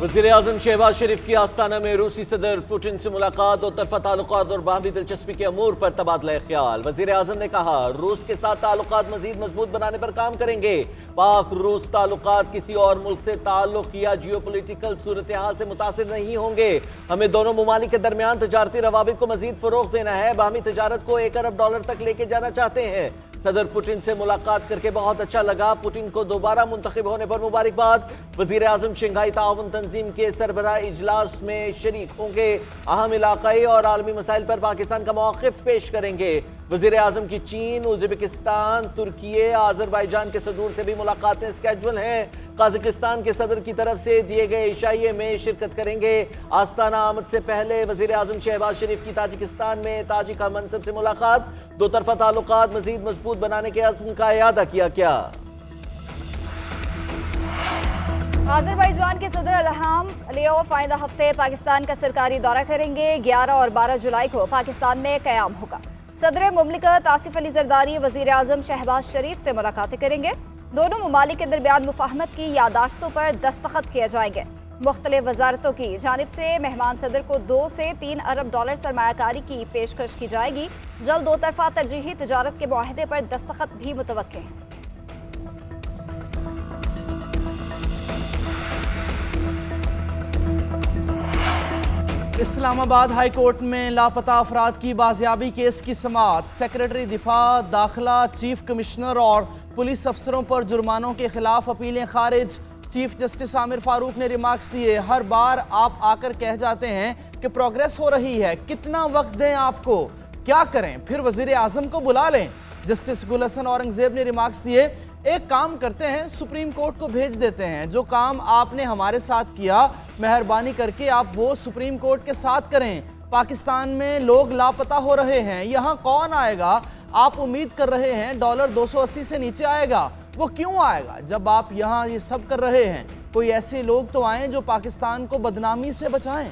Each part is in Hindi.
वज़ीर-ए-आज़म शहबाज शरीफ की आस्ताना में रूसी सदर पुतिन से मुलाकात, दो तरफा ताल्लुकात और बाहमी दिलचस्पी के अमूर पर तबादला ख्याल। वज़ीर-ए-आज़म ने कहा रूस के साथ ताल्लुकात मजीद मजबूत बनाने पर काम करेंगे। पाक रूस ताल्लुकात किसी और मुल्क से ताल्लुक या जियोपॉलिटिकल सूरत हाल से मुतासिर नहीं होंगे। हमें दोनों ममालिक के दरमियान तजारती रवाबित को मजीद फरोग देना है। बाहमी तजारत को $1 अरब तक लेके जाना चाहते हैं। सदर पुतिन से मुलाकात करके बहुत अच्छा लगा। पुतिन को दोबारा मुंतखब होने पर मुबारकबाद। वज़ीर-ए-आज़म शंघाई ताउन तंजीम के सरबराह इजलास में शरीक होंगे। अहम इलाकाई और आलमी मसाइल पर पाकिस्तान का मौक़िफ़ पेश करेंगे। वज़ीर-ए-आज़म की चीन, उज़्बेकिस्तान, तुर्की, आज़रबाईजान के सदूर से भी मुलाकातें स्केड्यूल हैं। काज़ाकिस्तान के सदर की तरफ से दिए गए इशाइये में शिरकत करेंगे। आस्ताना आमद से पहले वज़ीर-ए-आज़म शहबाज शरीफ की ताजिकिस्तान में ताजिक मनसब से मुलाकात, दो तरफा ताल्लुकात मजीद मजबूत बनाने के अज़्म का इयादा किया। क्या आज़रबाईजान के सदर इल्हाम अलियोव आइंदा हफ्ते पाकिस्तान का सरकारी दौरा करेंगे। 11 और 12 जुलाई को पाकिस्तान में क़याम होगा। सदर मुमलिकत आसिफ अली जरदारी वज़ीर-ए-आज़म शहबाज शरीफ से मुलाकातें करेंगे। दोनों ममालिक के दरमियान मुफाहमत की यादाश्तों पर दस्तखत किए जाएंगे। मुख्तलिफ वजारतों की जानिब से मेहमान सदर को $2 से $3 अरब सरमायाकारी की पेशकश की जाएगी। जल्द दो तरफा तरजीही तजारत के मुआहदे पर दस्तखत भी मुतवक्के हैं। इस्लामाबाद हाई कोर्ट में लापता अफराद की बाजियाबी केस की समाअत। सेक्रेटरी दिफा, दाखिला, चीफ कमिश्नर और पुलिस अफसरों पर जुर्मानों के खिलाफ अपीलें खारिज। चीफ जस्टिस आमिर फारूक ने रिमार्क्स दिए, हर बार आप आकर कह जाते हैं कि प्रोग्रेस हो रही है, कितना वक्त दें आपको, क्या करें, फिर वजीर आजम को बुला लें। जस्टिस गुल हसन औरंगजेब ने रिमार्क्स दिए, एक काम करते हैं, सुप्रीम कोर्ट को भेज देते हैं, जो काम आपने हमारे साथ किया मेहरबानी करके आप वो सुप्रीम कोर्ट के साथ करें। पाकिस्तान में लोग लापता हो रहे हैं, यहाँ कौन आएगा? आप उम्मीद कर रहे हैं डॉलर 280 से नीचे आएगा, वो क्यों आएगा जब आप यहाँ ये सब कर रहे हैं? कोई ऐसे लोग तो आए जो पाकिस्तान को बदनामी से बचाएं।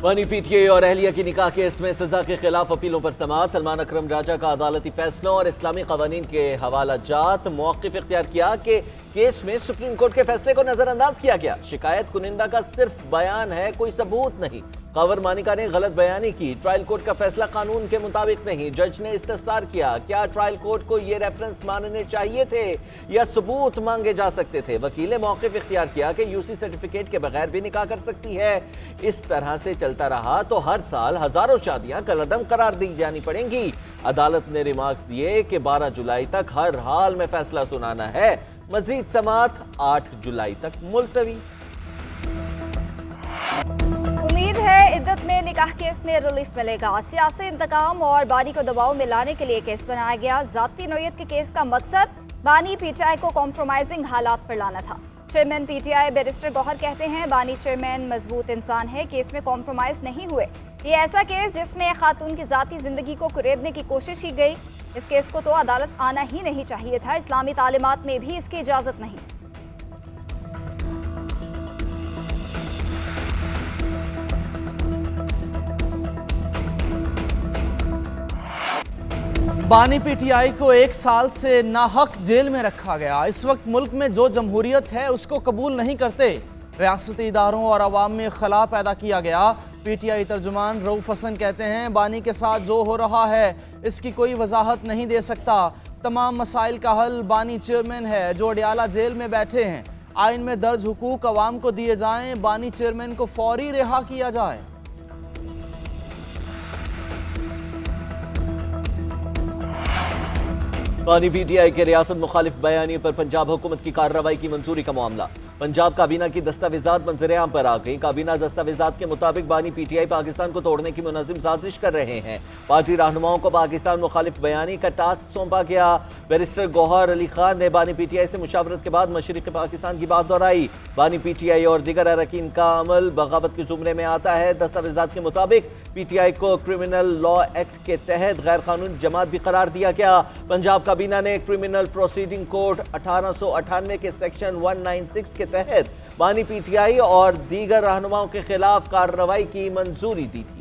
बानी पीटीआई और अहलिया की निकाह केस में सजा के खिलाफ अपीलों पर समाअत। सलमान अकरम राजा का अदालती फैसलों और इस्लामी कवानीन के हवाला जात मौक़िफ़ इख्तियार किया कि केस में सुप्रीम कोर्ट के फैसले को नजरअंदाज किया गया। शिकायत कुनिंदा का सिर्फ बयान है, कोई सबूत नहीं। कावर मानिका ने गलत बयानी की। ट्रायल कोर्ट का फैसला कानून के मुताबिक नहीं। जज ने इस्तफसार किया, क्या ट्रायल कोर्ट को ये रेफरेंस मानने चाहिए थे या सबूत मांगे जा सकते थे? वकील ने मौक़िफ़ इख्तियार किया कि यूसी सर्टिफिकेट के बगैर भी निकाह कर सकती है। इस तरह से चलता रहा तो हर साल हजारों शादियां कलअदम करार दी जानी पड़ेंगी। अदालत ने रिमार्क्स दिए कि 12 जुलाई तक हर हाल में फैसला सुनाना है। मजीद समाअत 8 जुलाई तक मुलतवी। उम्मीद है इद्दत में निकाह केस में रिलीफ मिलेगा। सियासी इंतकाम और बानी को दबाव में लाने के लिए केस बनाया गया। जाती नौयत के केस का मकसद बानी पीटीआई को कॉम्प्रोमाइजिंग हालात पर लाना था। चेयरमैन पीटीआई बैरिस्टर गौहर कहते हैं, बानी चेयरमैन मजबूत इंसान है, केस में कॉम्प्रोमाइज नहीं हुए। ये ऐसा केस जिसमें खातून की जाती जिंदगी को कुरेदने की कोशिश की गई। इस केस को तो अदालत आना ही नहीं चाहिए था। इस्लामी तालीमात में भी इसकी इजाजत नहीं। बानी पीटीआई को 1 साल से नाहक जेल में रखा गया। इस वक्त मुल्क में जो जमहूरियत है उसको कबूल नहीं करते। रियासती इदारों और अवाम में खला पैदा किया गया। पीटीआई तर्जुमान रऊफ हसन कहते हैं, बानी के साथ जो हो रहा है इसकी कोई वजाहत नहीं दे सकता। तमाम मसाइल का हल बानी चेयरमैन है जो अडियाला जेल में बैठे हैं। आइन में दर्ज हुकूक अवाम को दिए जाएं, बानी चेयरमैन को फौरी रिहा किया जाए। बानी पीटीआई के रियासत मुखालिफ बयानी पर पंजाब हुकूमत की कार्रवाई की मंजूरी का मामला। पंजाब काबीना की दस्तावेजात मंजर-ए-आम पर आ गई। काबीना दस्तावेजात के मुताबिक बानी पीटीआई पाकिस्तान को तोड़ने की मुनज़्ज़िम साजिश कर रहे हैं। पार्टी रहनुमाओं को पाकिस्तान मुखालिफ बयानी का टास्क सौंपा गया। बैरिस्टर गौहर अली खान ने बानी पीटीआई से मुशावरत के बाद मशरिक़ी पाकिस्तान की बात दोहराई। बानी पीटीआई और दीगर अरकान का अमल बगावत के जुमरे में आता है। दस्तावेजात के मुताबिक पीटीआई को क्रिमिनल लॉ एक्ट के तहत गैर कानूनी जमात भी करार दिया गया। पंजाब काबीना ने क्रिमिनल प्रोसीडिंग कोड 1898 के सेक्शन 196 के तहत बानी पीटीआई और दीगर रहनुमाओं के खिलाफ कार्रवाई की मंजूरी दी थी।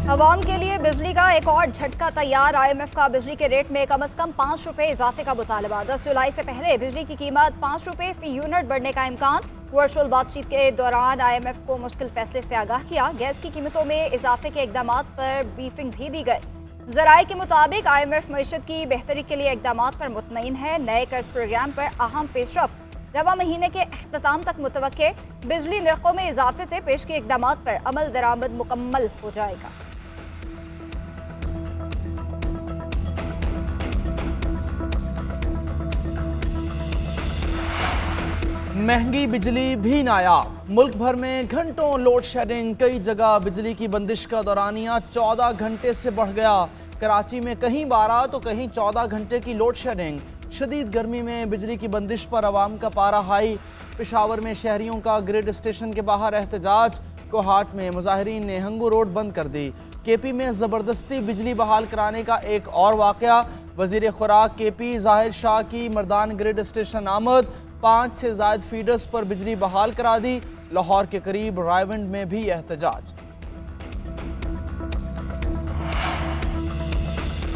अवाम के लिए बिजली का एक और झटका तैयार। IMF का बिजली के रेट में कम से कम 5 रुपए इजाफे का मुतालबा। 10 जुलाई से पहले बिजली की कीमत 5 रुपए फी यूनिट बढ़ने का इम्कान। वर्चुअल बातचीत के दौरान IMF को मुश्किल फैसले से आगाह किया। गैस की कीमतों में इजाफे के इकदाम पर ब्रीफिंग भी दी गई। जराये के मुताबिक IMF मईशत की बेहतरी के लिए इकदाम पर मुतमईन है। नए कर्ज प्रोग्राम पर अहम पेशरफ रवा महीने के अख्ताम तक मुतवक्के। बिजली निर्खों में इजाफे से पेश के इकदाम पर अमल दरामद मुकम्मल हो जाएगा। महंगी बिजली भी नायाब। मुल्क भर में घंटों लोड शेडिंग, कई जगह बिजली की बंदिश का दौरानिया 14 घंटे से बढ़ गया। कराची में कहीं 12 तो कहीं 14 घंटे की लोड शेडिंग। शदीद गर्मी में बिजली की बंदिश पर आवाम का पारा हाई। पेशावर में शहरियों का ग्रिड स्टेशन के बाहर एहतजाज। कोहाट में मुजाहिरीन ने हंगू रोड बंद कर दी। KP में ज़बरदस्ती बिजली बहाल कराने का एक और वाक़या। वज़ीर खुराक KP ज़ाहिर शाह की मर्दान ग्रिड स्टेशन आमद। 5 से ज़ायद फीडर्स पर बिजली बहाल करा दी। लाहौर के करीब रायवंड में भी एहतजाज।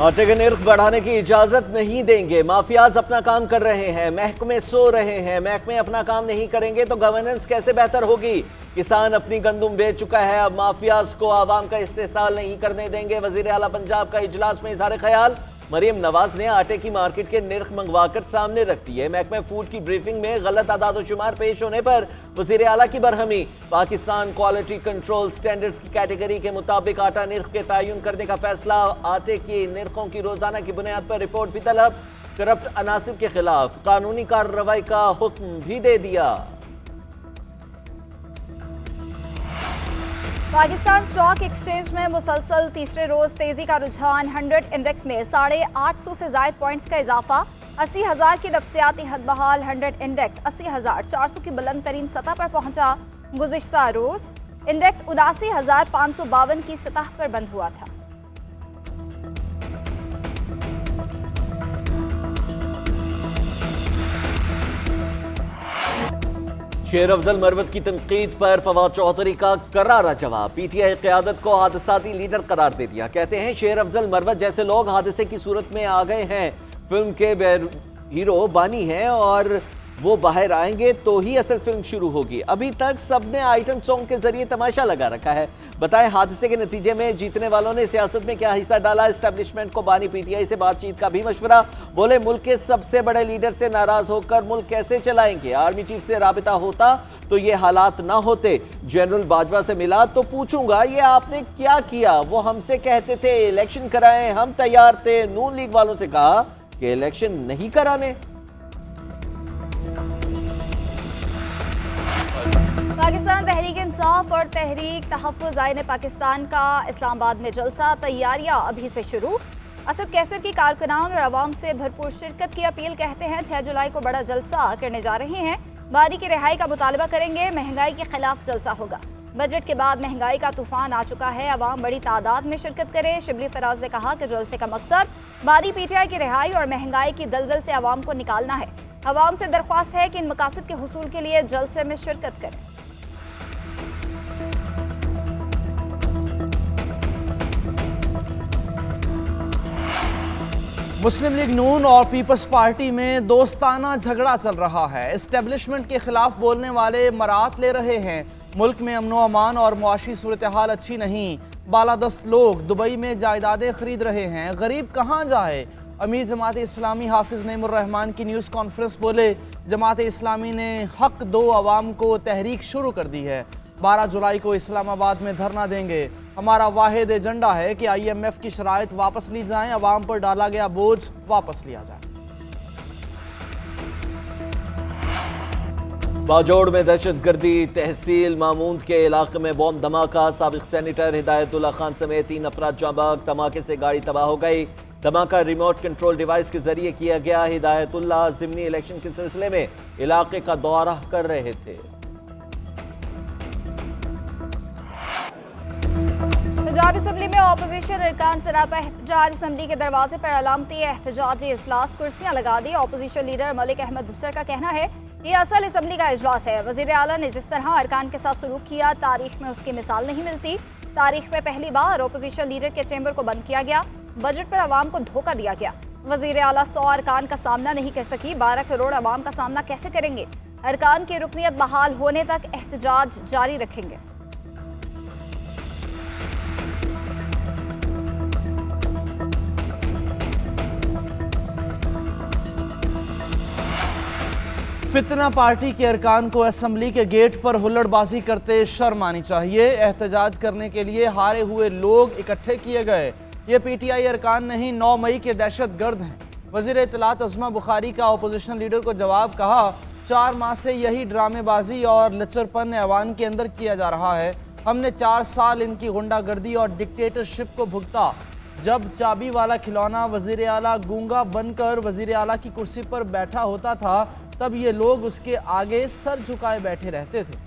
आटे के निर्ख बढ़ाने की इजाजत नहीं देंगे। माफियाज अपना काम कर रहे हैं, महकमे सो रहे हैं। महकमे अपना काम नहीं करेंगे तो गवर्नेंस कैसे बेहतर होगी। किसान अपनी गंदुम बेच चुका है, अब माफियाज को आवाम का इस्तेसाल नहीं करने देंगे। वजीर आला पंजाब का इजलास में इजहार ख्याल। मरियम नवाज ने आटे की मार्केट के निर्ख मंगवाकर सामने रख दिए। महकमे फूड की ब्रीफिंग में गलत आदाद-ओ-शुमार पेश होने पर वजीर आला की बरहमी। पाकिस्तान क्वालिटी कंट्रोल स्टैंडर्ड्स की कैटेगरी के मुताबिक आटा निर्ख के तयन करने का फैसला। आटे की निर्खों की रोजाना की बुनियाद पर रिपोर्ट भी तलब। करप्ट अनासिर के खिलाफ कानूनी कार्रवाई का हुक्म भी दे दिया। पाकिस्तान स्टॉक एक्सचेंज में मुसलसल तीसरे रोज तेजी का रुझान। 100 इंडेक्स में 850 से ज्यादा पॉइंट्स का इजाफा। 80,000 की नफसियाती हद बहाल। 100 इंडेक्स 80,400 की बुलंद तरीन सतह पर पहुंचा। गुज़िश्ता रोज इंडेक्स 79,552 की सतह पर बंद हुआ था। शेर अफजल मरवत की तनकीद पर फवाद चौधरी का करारा जवाब। PTI क़यादत को हादसाती लीडर करार दे दिया। कहते हैं शेर अफजल मरवत जैसे लोग हादसे की सूरत में आ गए हैं, फिल्म के हीरो बानी हैं और वो बाहर आएंगे तो ही असल फिल्म शुरू होगी। अभी तक सबने आइटम सॉन्ग के जरिए तमाशा लगा रखा है। बताएं हादसे के नतीजे में जीतने वालों ने सियासत में क्या हिस्सा डाला। एस्टेब्लिशमेंट को बानी PTI से बातचीत का भी मशवरा। बोले मुल्क के सबसे बड़े लीडर से नाराज होकर मुल्क कैसे चलाएंगे। आर्मी चीफ से राबिता होता तो ये हालात ना होते। जनरल बाजवा से मिला तो पूछूंगा ये आपने क्या किया। वो हमसे कहते थे इलेक्शन कराएं, हम तैयार थे। नून लीग वालों से कहा कि इलेक्शन नहीं कराने। पाकिस्तान तहरीक इंसाफ और तहरीक तहफ़्फ़ुज़ आईन पाकिस्तान का इस्लामाबाद में जलसा। तैयारियां अभी से शुरू। असद कैसर की कारकुनान और आवाम से भरपूर शिरकत की अपील। कहते हैं 6 जुलाई को बड़ा जलसा करने जा रहे हैं। बानी की रिहाई का मुतालबा करेंगे। महंगाई के खिलाफ जलसा होगा। बजट के बाद महंगाई का तूफान आ चुका है, आवाम बड़ी तादाद में शिरकत करे। शिबली फराज ने कहा कि जलसे का मकसद बानी PTI की रिहाई और महंगाई की दलदल से आवाम को निकालना है। आवाम से दरख्वास्त है कि इन मकासद के हुसूल के लिए जलसे में शिरकत करें। मुस्लिम लीग नून और पीपल्स पार्टी में दोस्ताना झगड़ा चल रहा है। एस्टेब्लिशमेंट के खिलाफ बोलने वाले मरात ले रहे हैं। मुल्क में अमनो अमान और मुआशी सूरत हाल अच्छी नहीं। बालादस्त लोग दुबई में जायदादें खरीद रहे हैं, गरीब कहाँ जाए। अमीर जमात इस्लामी हाफिज नईमुर रहमान की न्यूज़ कॉन्फ्रेंस बोले जमात इस्लामी ने हक दो अवाम को तहरीक शुरू कर दी है। 12 जुलाई को इस्लामाबाद में धरना देंगे। हमारा वाहिद एजेंडा है कि IMF की शराइत वापस ली जाएं, अवाम पर डाला गया बोझ वापस लिया जाए। बाजोड़ में दहशतगर्दी। तहसील मामूद के इलाके में बॉम्ब धमाका। साबिक सेनेटर हिदायतुल्लाह खान समेत 3 अफराद जाँ बहक। धमाके से गाड़ी तबाह हो गई। धमाका रिमोट कंट्रोल डिवाइस के जरिए किया गया। हिदायतुल्लाह ज़िमनी इलेक्शन के सिलसिले में इलाके का दौरा कर रहे थे। पंजाब असम्बली में ऑपोजिशन अरकान सरापा एहतजाज। असम्बली के दरवाजे पर अलामती एहतजाजी इजलास, कुर्सियां लगा दी। ऑपोजिशन लीडर मलिक अहमद बुसर का कहना है ये असल असम्बली का इजलास है। वजीर आला ने जिस तरह अरकान के साथ सलूक किया तारीख में उसकी मिसाल नहीं मिलती। तारीख में पहली बार ओपोजिशन लीडर के चैम्बर को बंद किया गया। बजट पर आवाम को धोखा दिया गया। वजीर आला 100 अरकान का सामना नहीं कर सकी, 12 करोड़ आवाम का सामना कैसे करेंगे? अरकान की रुकनीत बहाल होने तक एहतजाज जारी रखेंगे। फितना पार्टी के अरकान को असेंबली के गेट पर हुल्लड़बाजी करते शर्म आनी चाहिए। एहतजाज करने के लिए हारे हुए लोग इकट्ठे किए गए। ये पीटीआई अरकान नहीं, 9 मई के दहशत गर्द हैं। वजीर इत्तलात अज़मा बुखारी का अपोजिशन लीडर को जवाब, कहा 4 माह से यही ड्रामेबाजी और लचरपन ऐवान के अंदर किया जा रहा है। हमने 4 साल इनकी गुंडागर्दी और डिक्टेटरशिप को भुगता। जब चाबी वाला खिलौना वजीर आला गूंगा बनकर वजीर आला की कुर्सी पर बैठा होता था, तब ये लोग उसके आगे सर झुकाए बैठे रहते थे।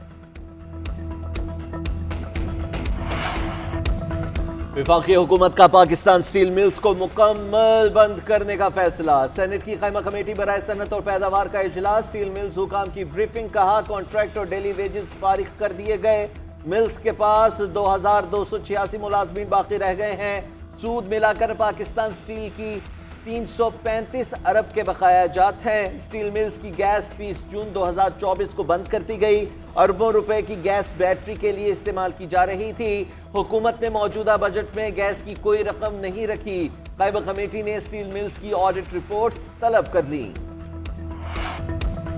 वफाकी हुकूमत का पाकिस्तान स्टील मिल्स को मुकम्मल बंद करने का फैसला। सेनेट की कायमा कमेटी बराए सनत और पैदावार का इजलास। स्टील मिल्स हुकाम की ब्रीफिंग, कहा कॉन्ट्रैक्ट और डेली वेजेस फारिग कर दिए गए। मिल्स के पास 2286 मुलाजमीन बाकी रह गए हैं। सूद मिलाकर पाकिस्तान स्टील की 335 अरब के बकाया जात हैं। स्टील मिल्स की गैस 30 जून 2024 को बंद कर दी गई। अरबों रुपए की गैस बैटरी के लिए इस्तेमाल की जा रही थी। हुकूमत ने मौजूदा बजट में गैस की कोई रकम नहीं रखी। कायमा कमेटी ने स्टील मिल्स की ऑडिट रिपोर्ट्स तलब कर ली।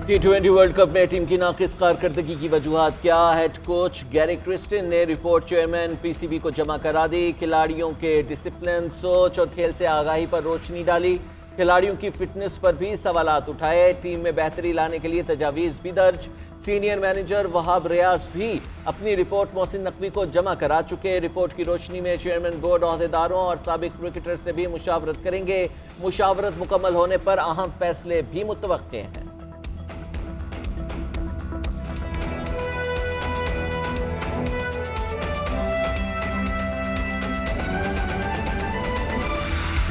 T20 वर्ल्ड कप में टीम की नाकिस कारकर्दगी की वजूहात क्या? हेड कोच गैरी क्रिस्टिन ने रिपोर्ट चेयरमैन पीसीबी को जमा करा दी। खिलाड़ियों के डिसिप्लिन, सोच और खेल से आगाही पर रोशनी डाली। खिलाड़ियों की फिटनेस पर भी सवालात उठाए। टीम में बेहतरी लाने के लिए तजावीज़ भी दर्ज। सीनियर मैनेजर वहाब रियाज भी अपनी रिपोर्ट मोहसिन नकवी को जमा करा चुके। रिपोर्ट की रोशनी में चेयरमैन बोर्ड अहदेदारों और साबिक क्रिकेटर से भी मुशावरत करेंगे। मुशावरत मुकम्मल होने पर अहम फैसले भी मुतवक्के हैं।